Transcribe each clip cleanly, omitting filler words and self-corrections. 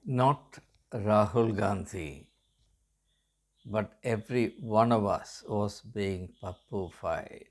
Not Rahul Gandhi, but every one of us was being Pappufied.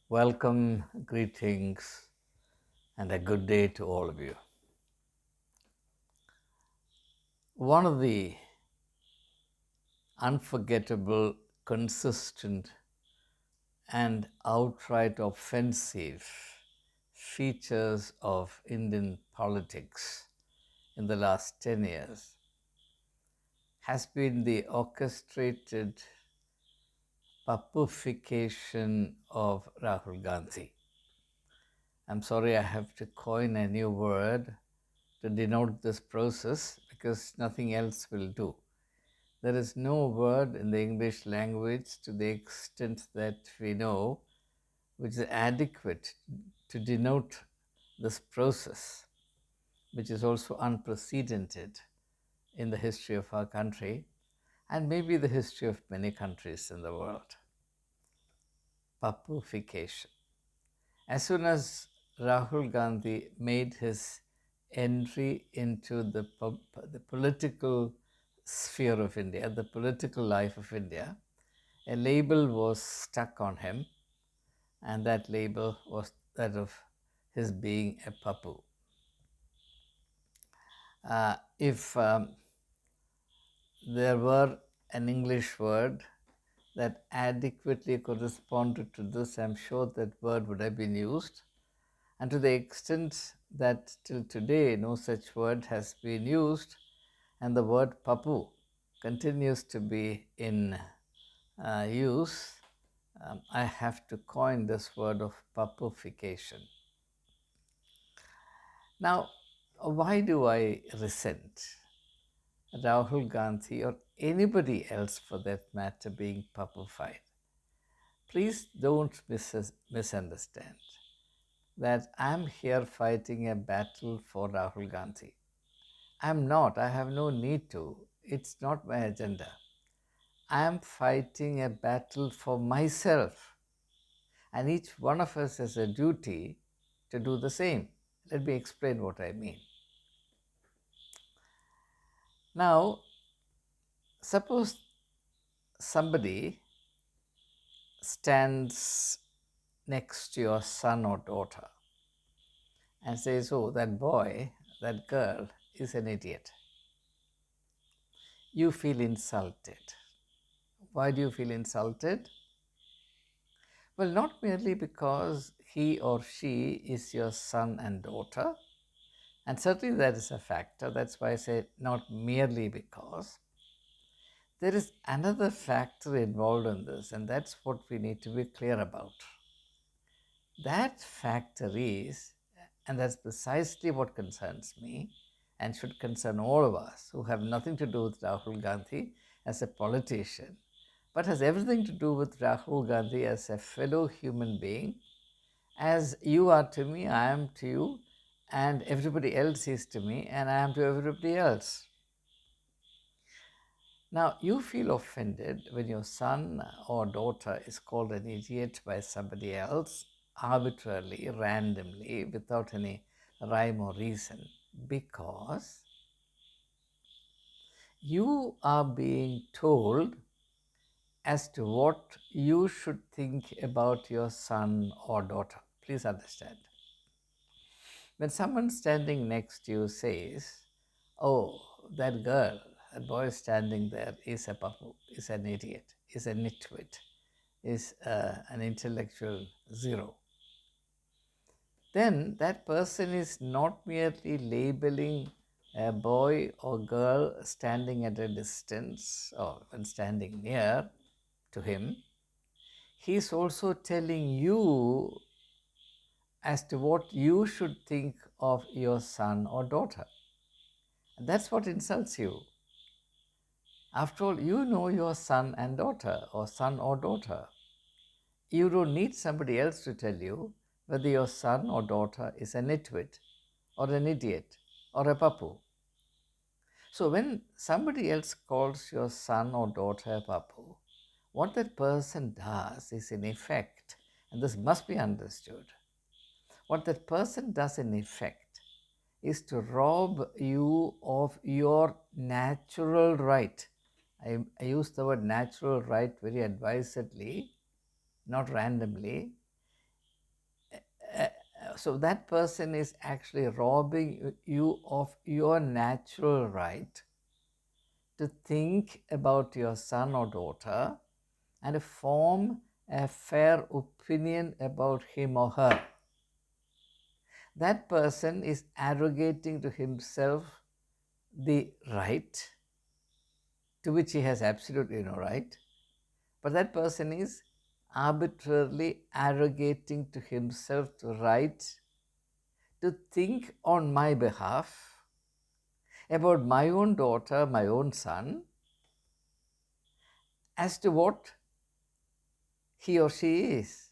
Welcome, greetings, and a good day to all of you. One of the unforgettable, consistent, and outright offensive features of Indian politics in the last 10 years has been the orchestrated Pappufication of Rahul Gandhi. I'm sorry, I have to coin a new word to denote this process because nothing else will do. There is no word in the English language to the extent that we know which is adequate to denote this process, which is also unprecedented in the history of our country and maybe the history of many countries in the world. Pappufication. As soon as Rahul Gandhi made his entry into the political sphere of India, the political life of India, a label was stuck on him, and that label was that of his being a Pappu. If there were an English word that adequately corresponded to this, I'm sure that word would have been used. And to the extent that till today no such word has been used, and the word Pappu continues to be in use, I have to coin this word of Pappufication. Now, why do I resent Rahul Gandhi or anybody else for that matter being Pappufied? Please don't misunderstand that I'm here fighting a battle for Rahul Gandhi. I'm not. I have no need to. It's not my agenda. I'm fighting a battle for myself. And each one of us has a duty to do the same. Let me explain what I mean. Now, suppose somebody stands next to your son or daughter and says, "Oh, that boy, that girl is an idiot." You feel insulted. Why do you feel insulted? Well, not merely because he or she is your son and daughter, and certainly that is a factor. That's why I say not merely because. There is another factor involved in this, and that's what we need to be clear about. That factor is, and that's precisely what concerns me and should concern all of us who have nothing to do with Rahul Gandhi as a politician, but has everything to do with Rahul Gandhi as a fellow human being. As you are to me, I am to you, and everybody else is to me, and I am to everybody else. Now, you feel offended when your son or daughter is called an idiot by somebody else arbitrarily, randomly, without any rhyme or reason, because you are being told as to what you should think about your son or daughter. Please understand. When someone standing next to you says, "Oh, that girl, that boy standing there is a pappu, is an idiot, is a nitwit, is an intellectual zero," then that person is not merely labeling a boy or girl standing at a distance or when standing near to him. He is also telling you as to what you should think of your son or daughter. And that's what insults you. After all, you know your son and daughter, or son or daughter. You don't need somebody else to tell you whether your son or daughter is a nitwit, or an idiot, or a pappu. So when somebody else calls your son or daughter a pappu, what that person does is, in effect, and this must be understood, what that person does in effect is to rob you of your natural right. I use the word natural right very advisedly, not randomly. So that person is actually robbing you of your natural right to think about your son or daughter and form a fair opinion about him or her. That person is arrogating to himself the right to which he has absolutely no right, but that person is arbitrarily arrogating to himself the right to think on my behalf about my own daughter, my own son, as to what he or she is.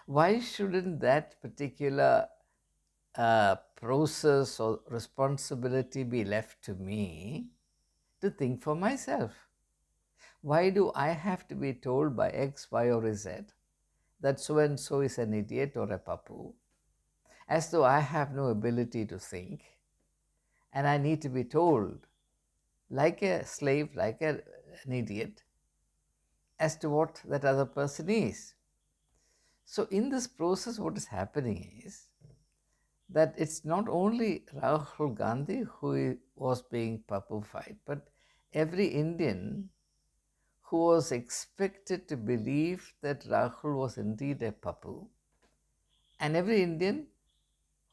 Why shouldn't that particular process or responsibility be left to me to think for myself? Why do I have to be told by X, Y, or Z that so and so is an idiot or a pappu, as though I have no ability to think, and I need to be told, like a slave, like an idiot, as to what that other person is? So, in this process, what is happening is that it's not only Rahul Gandhi who was being Pappufied, but every Indian who was expected to believe that Rahul was indeed a Pappu, and every Indian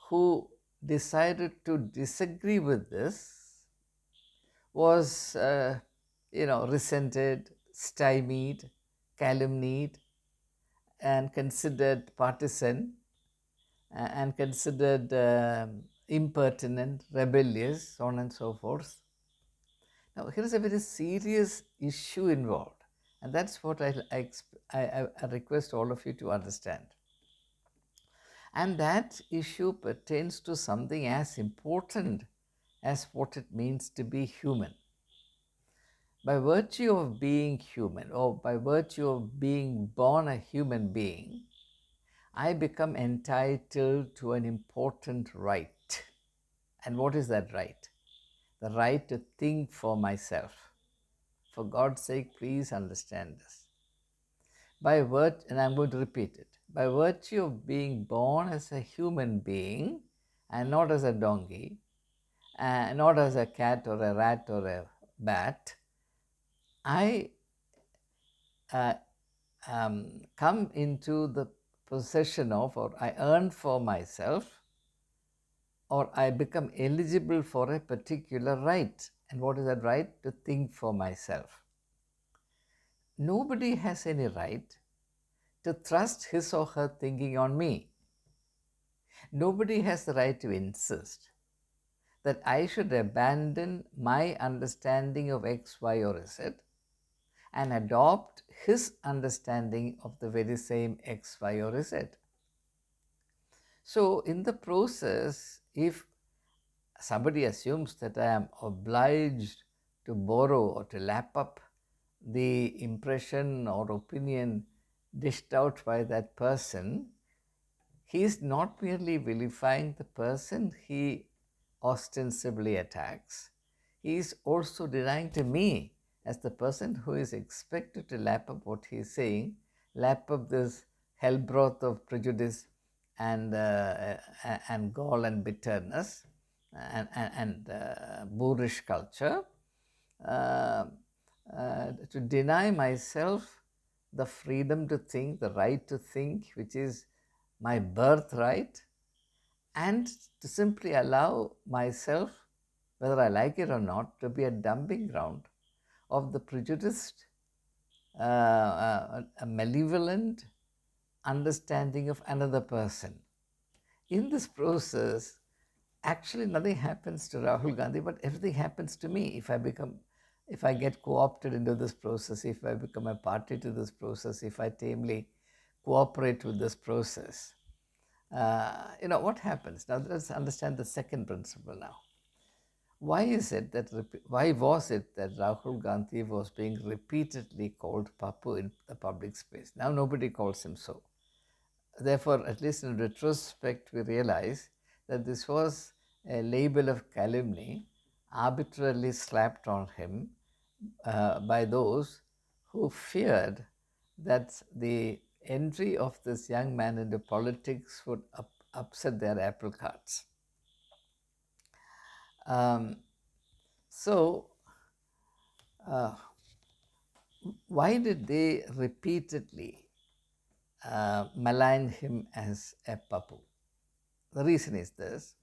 who decided to disagree with this was, resented, stymied, calumnied, and considered partisan, and considered impertinent, rebellious, so on and so forth. Now, here is a very serious issue involved, and that's what I request all of you to understand. And that issue pertains to something as important as what it means to be human. By virtue of being human, or by virtue of being born a human being, I become entitled to an important right. And what is that right? The right to think for myself. For God's sake, please understand this. And I'm going to repeat it, by virtue of being born as a human being and not as a donkey, not as a cat or a rat or a bat, I come into the possession of, or I earn for myself, or I become eligible for a particular right. And what is that right? To think for myself. Nobody has any right to thrust his or her thinking on me. Nobody has the right to insist that I should abandon my understanding of X, Y, or Z and adopt his understanding of the very same X, Y, or Z. So, in the process, if somebody assumes that I am obliged to borrow or to lap up the impression or opinion dished out by that person, he is not merely vilifying the person he ostensibly attacks, he is also denying to me, as the person who is expected to lap up what he is saying, lap up this hell broth of prejudice and gall and bitterness and boorish culture, to deny myself the freedom to think, the right to think, which is my birthright, and to simply allow myself, whether I like it or not, to be a dumping ground of the prejudiced, a malevolent understanding of another person. In this process, actually nothing happens to Rahul Gandhi, but everything happens to me if I get co-opted into this process, if I become a party to this process, if I tamely cooperate with this process. What happens? Now let's understand the second principle now. Why was it that Rahul Gandhi was being repeatedly called Pappu in the public space? Now nobody calls him so. Therefore, at least in retrospect, we realize that this was a label of calumny arbitrarily slapped on him by those who feared that the entry of this young man into politics would upset their apple carts. Um, so, uh, why did they repeatedly malign him as a Pappu? The reason is this,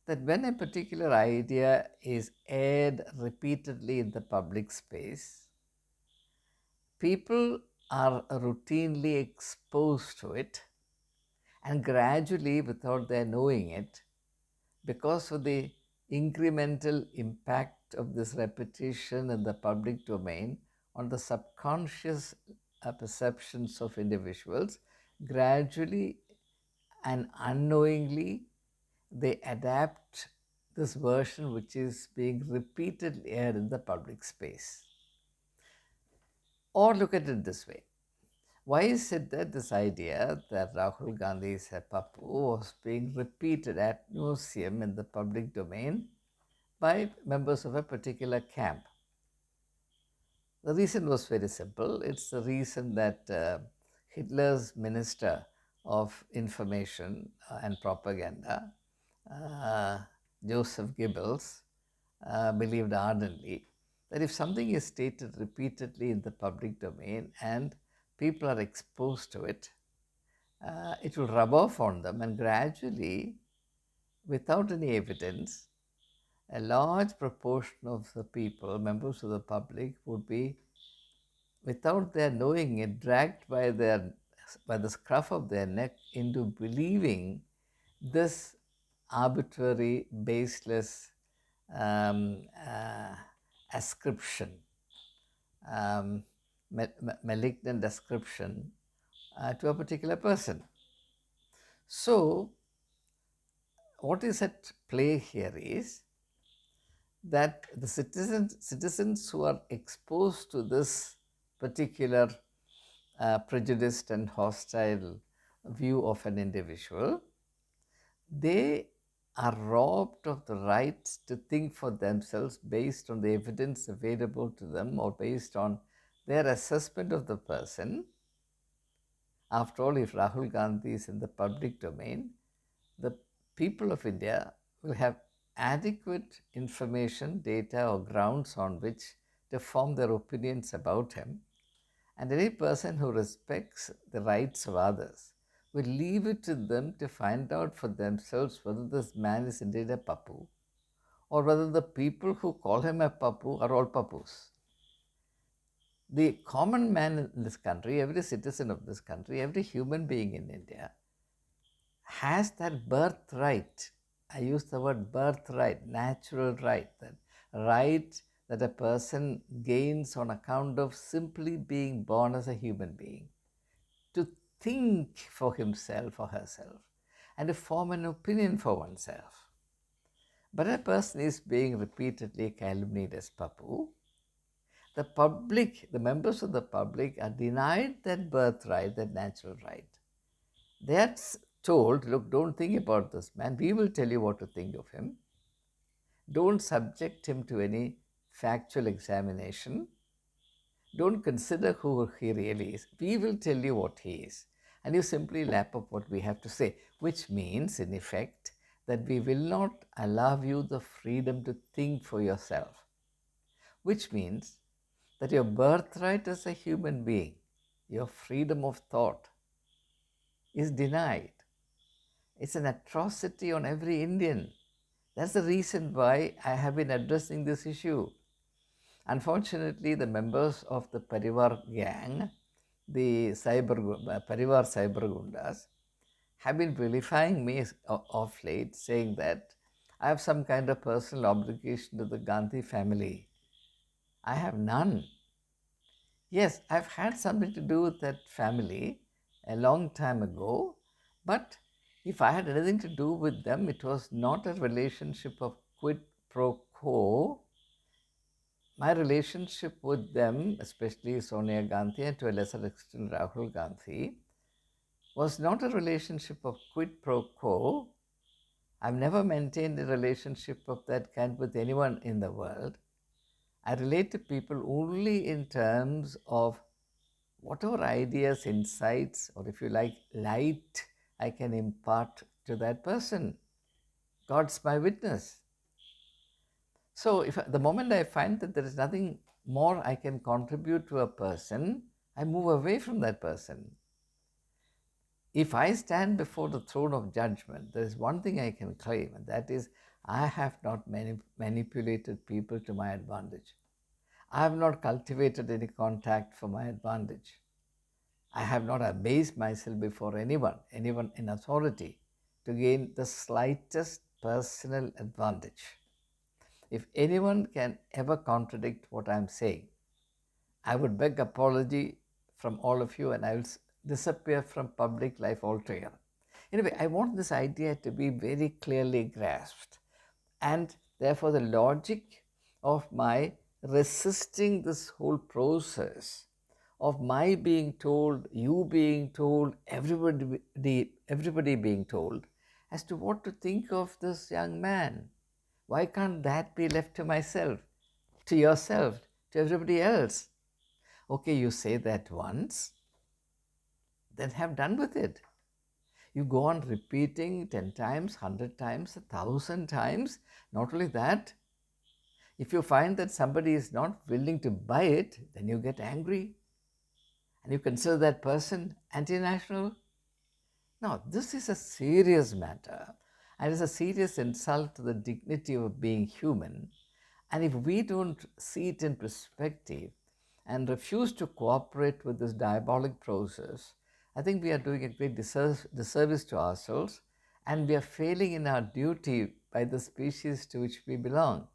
that when a particular idea is aired repeatedly in the public space, people are routinely exposed to it, and gradually, without their knowing it, because of the incremental impact of this repetition in the public domain on the subconscious perceptions of individuals, gradually and unknowingly they adapt this version which is being repeatedly aired in the public space. Or look at it this way. Why is it that this idea that Rahul Gandhi is a Pappu was being repeated ad nauseum in the public domain by members of a particular camp? The reason was very simple. It's the reason that Hitler's Minister of Information and Propaganda, Joseph Goebbels, believed ardently that if something is stated repeatedly in the public domain and people are exposed to it, it will rub off on them, and gradually, without any evidence, a large proportion of the people, members of the public, would be, without their knowing it, dragged by the scruff of their neck into believing this arbitrary, baseless ascription, malignant ascription to a particular person. So, what is at play here is that the citizens who are exposed to this particular prejudiced and hostile view of an individual, they are robbed of the right to think for themselves based on the evidence available to them or based on their assessment of the person. After all, if Rahul Gandhi is in the public domain, the people of India will have adequate information, data, or grounds on which to form their opinions about him. And any person who respects the rights of others will leave it to them to find out for themselves whether this man is indeed a Pappu or whether the people who call him a Pappu are all Pappus. The common man in this country, every citizen of this country, every human being in India has that birthright. I use the word birthright, natural right, that right that a person gains on account of simply being born as a human being, to think for himself or herself and to form an opinion for oneself. But a person is being repeatedly calumniated as Pappu. The public, the members of the public are denied that birthright, that natural right. They are told, look, don't think about this man. We will tell you what to think of him. Don't subject him to any factual examination. Don't consider who he really is. We will tell you what he is. And you simply lap up what we have to say, which means, in effect, that we will not allow you the freedom to think for yourself. Which means that your birthright as a human being, your freedom of thought, is denied. It's an atrocity on every Indian. That's the reason why I have been addressing this issue. Unfortunately, the members of the Parivar gang, the Parivar Cyber Gundas, have been vilifying me of late, saying that I have some kind of personal obligation to the Gandhi family. I have none. Yes, I've had something to do with that family a long time ago, but if I had anything to do with them, it was not a relationship of quid pro quo. My relationship with them, especially Sonia Gandhi and to a lesser extent Rahul Gandhi, was not a relationship of quid pro quo. I've never maintained a relationship of that kind with anyone in the world. I relate to people only in terms of whatever ideas, insights, or if you like, light I can impart to that person. God's my witness. So, if the moment I find that there is nothing more I can contribute to a person, I move away from that person. If I stand before the throne of judgment, there is one thing I can claim, and that is I have not manipulated people to my advantage. I have not cultivated any contact for my advantage. I have not abased myself before anyone in authority, to gain the slightest personal advantage. If anyone can ever contradict what I am saying, I would beg apology from all of you and I will disappear from public life altogether. Anyway, I want this idea to be very clearly grasped, and therefore the logic of my resisting this whole process of my being told, you being told, everybody being told as to what to think of this young man. Why can't that be left to myself, to yourself, to everybody else? Okay, you say that once, then have done with it. You go on repeating 10 times, 100 times, 1,000 times. Not only that, if you find that somebody is not willing to buy it, then you get angry and you consider that person anti-national. Now, this is a serious matter and it's a serious insult to the dignity of being human. And if we don't see it in perspective and refuse to cooperate with this diabolic process, I think we are doing a great disservice to ourselves, and we are failing in our duty by the species to which we belong.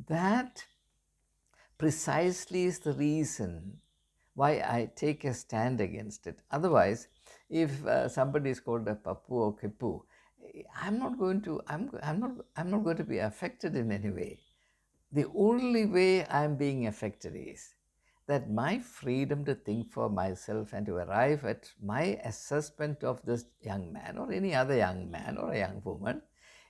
That precisely is the reason why I take a stand against it. Otherwise, if somebody is called a Pappu or Kippu, I'm not going to be affected in any way. The only way I'm being affected is that my freedom to think for myself and to arrive at my assessment of this young man or any other young man or a young woman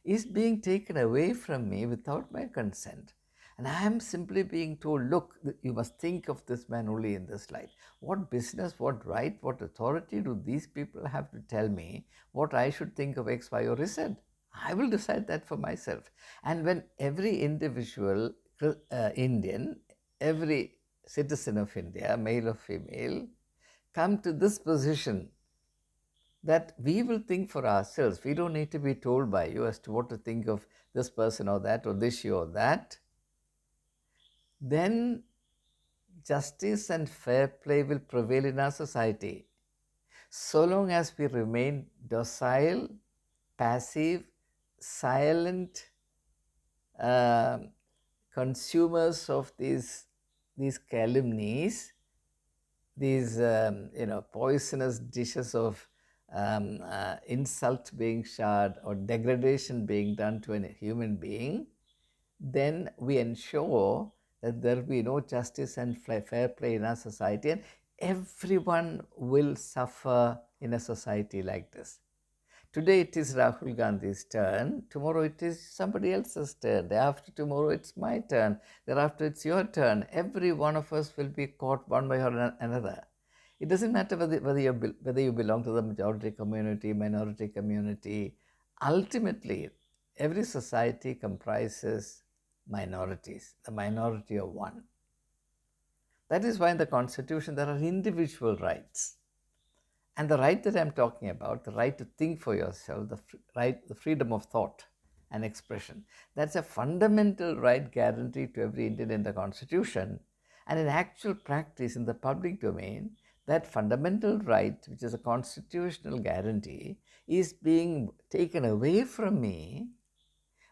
is being taken away from me without my consent. And I am simply being told, look, you must think of this man only in this light. What business, what right, what authority do these people have to tell me what I should think of X, Y, or Z? I will decide that for myself. And when every individual Indian, every citizen of India, male or female, come to this position that we will think for ourselves. We don't need to be told by you as to what to think of this person or that or this issue or that. Then justice and fair play will prevail in our society. So long as we remain docile, passive, silent consumers of these calumnies, these poisonous dishes of insult being showered or degradation being done to a human being, then we ensure that there will be no justice and fair play in our society, and everyone will suffer in a society like this. Today it is Rahul Gandhi's turn, tomorrow it is somebody else's turn, day after tomorrow it's my turn, thereafter it's your turn. Every one of us will be caught one way or another. It doesn't matter whether you belong to the majority community, minority community. Ultimately, every society comprises minorities, the minority of one. That is why in the Constitution there are individual rights. And the right that I'm talking about, the right to think for yourself, the freedom of thought and expression, that's a fundamental right guaranteed to every Indian in the Constitution. And in actual practice, in the public domain, that fundamental right, which is a constitutional guarantee, is being taken away from me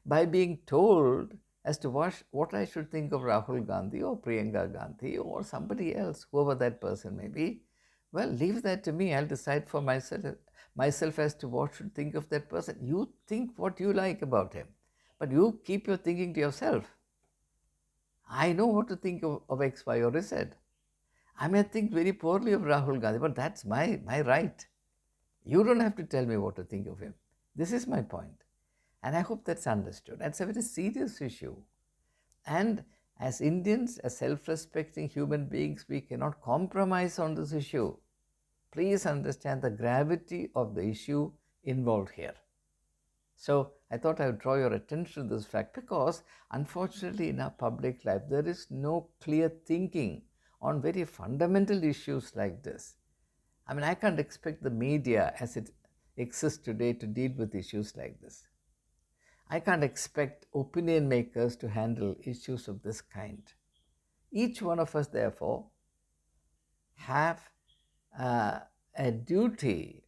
by being told as to what I should think of Rahul Gandhi or Priyanka Gandhi or somebody else, whoever that person may be. Well, leave that to me. I'll decide for myself as to what should think of that person. You think what you like about him, but you keep your thinking to yourself. I know what to think of X, Y, or Z. I may think very poorly of Rahul Gandhi, but that's my right. You don't have to tell me what to think of him. This is my point. And I hope that's understood. That's a very serious issue. And as Indians, as self respecting human beings, we cannot compromise on this issue. Please understand the gravity of the issue involved here. So I thought I would draw your attention to this fact because unfortunately in our public life there is no clear thinking on very fundamental issues like this. I mean, I can't expect the media as it exists today to deal with issues like this. I can't expect opinion makers to handle issues of this kind. Each one of us, therefore, have uh, a duty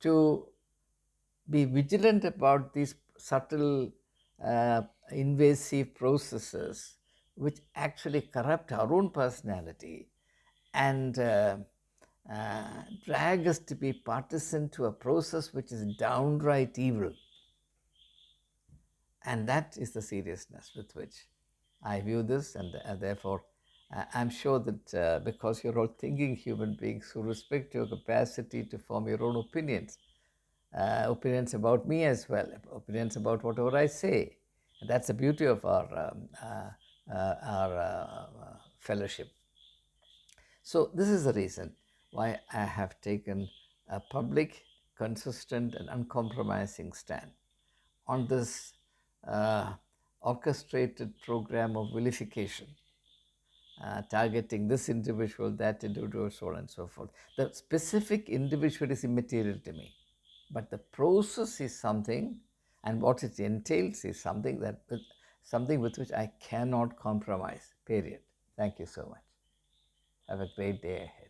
to be vigilant about these subtle, invasive processes which actually corrupt our own personality and drag us to be partisan to a process which is downright evil. And that is the seriousness with which I view this, and therefore I'm sure that because you're all thinking human beings who respect your capacity to form your own opinions, opinions about me as well, opinions about whatever I say. And that's the beauty of our fellowship. So this is the reason why I have taken a public, consistent and uncompromising stand on this orchestrated program of vilification, targeting this individual, that individual, so on and so forth. The specific individual is immaterial to me, but the process is something, and what it entails is something with which I cannot compromise. Period. Thank you so much. Have a great day ahead.